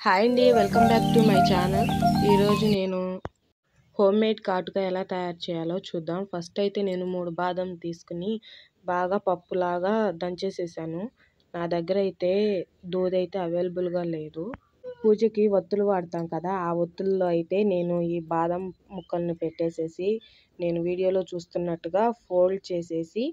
Hi అండి, welcome back to my channel. ఈరోజు నేను హోమ్ మేడ్ కాటుక ఎలా తయారు చేయాలో చూద్దాం. ఫస్ట్ అయితే నేను 3 బాదం తీసుకుని బాగా పప్పులాగా దంచేసేసాను. నా దగ్గర అయితే దూదైతే అవైలబుల్గా లేదు. పూజకి ఒత్తులు వాడతాం కదా, ఆ ఒత్తుల్లో అయితే నేను ఈ బాదం ముక్కల్ని పెట్టేసేసి నేను వీడియోలో చూస్తున్నట్టుగా ఫోల్డ్ చేసేసి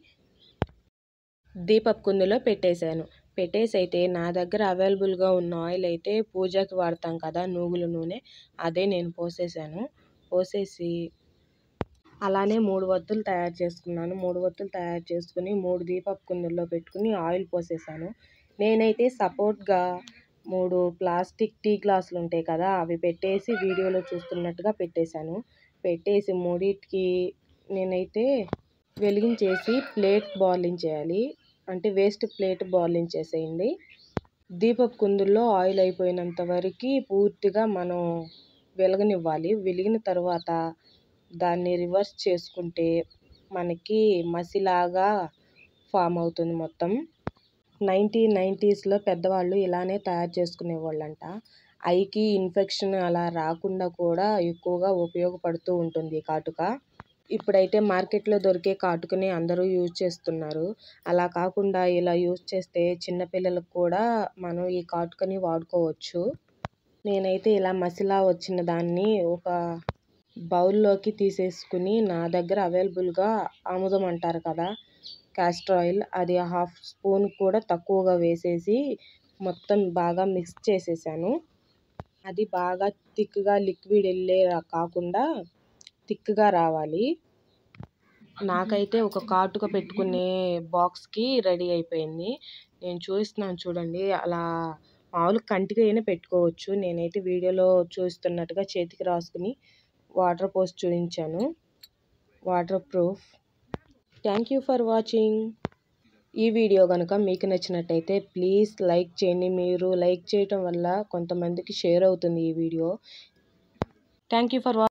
దీపపు కుందులో పెట్టేశాను. పెట్టేసి అయితే నా దగ్గర అవైలబుల్గా ఉన్న ఆయిల్ అయితే పూజకి వాడతాం కదా, నువ్వుల నూనె, అదే నేను పోసేసాను. పోసేసి అలానే 3 ఒత్తులు తయారు చేసుకున్నాను. 3 ఒత్తులు తయారు చేసుకుని 3 దీపపు కుందుల్లో పెట్టుకుని ఆయిల్ పోసేసాను. నేనైతే సపోర్ట్గా 3 ప్లాస్టిక్ టీ గ్లాసులు ఉంటాయి కదా, అవి పెట్టేసి వీడియోలో చూస్తున్నట్టుగా పెట్టేశాను. పెట్టేసి మూడింటికి నేనైతే వెలిగించేసి ప్లేట్ బాయిలింగ్ చేయాలి. అంటే వేస్ట్ ప్లేట్ బాయిలింగ్ చేసేయండి. దీపపు కుందుల్లో ఆయిల్ అయిపోయినంత వరకు పూర్తిగా మనం వెలగనివ్వాలి. వెలిగిన తర్వాత దాన్ని రివర్స్ చేసుకుంటే మనకి మసిలాగా ఫామ్ అవుతుంది మొత్తం. 1990స్లో పెద్దవాళ్ళు ఇలానే తయారు చేసుకునేవాళ్ళంట. ఐకి ఇన్ఫెక్షన్ అలా రాకుండా కూడా ఎక్కువగా ఉపయోగపడుతూ ఉంటుంది ఈ కాటుక. ఇప్పుడైతే మార్కెట్లో దొరికే కాటుకని అందరూ యూజ్ చేస్తున్నారు. అలా కాకుండా ఇలా యూజ్ చేస్తే చిన్నపిల్లలకు కూడా మనం ఈ కాటుకని వాడుకోవచ్చు. నేనైతే ఇలా మసిలా వచ్చిన దాన్ని ఒక బౌల్లోకి తీసేసుకుని నా దగ్గర అవైలబుల్గా ఆముదం అంటారు కదా, క్యాస్టర్ ఆయిల్, అది 1/2 స్పూన్ కూడా తక్కువగా వేసేసి మొత్తం బాగా మిక్స్ చేసేసాను. అది బాగా థిక్గా లిక్విడ్ వెళ్ళే కాకుండా థిక్గా రావాలి. నాకైతే ఒక కాటుక పెట్టుకునే బాక్స్కి రెడీ అయిపోయింది. నేను చూపిస్తున్నాను చూడండి. అలా మామూలు కంటికి అయినా పెట్టుకోవచ్చు. నేనైతే వీడియోలో చూస్తున్నట్టుగా చేతికి రాసుకుని వాటర్ పోసి చూపించాను. Water proof. Thank you for watching. ఈ వీడియో కనుక మీకు నచ్చినట్టయితే ప్లీజ్ లైక్ చేయండి. మీరు లైక్ చేయటం వల్ల కొంతమందికి షేర్ అవుతుంది ఈ video. Thank you for watching.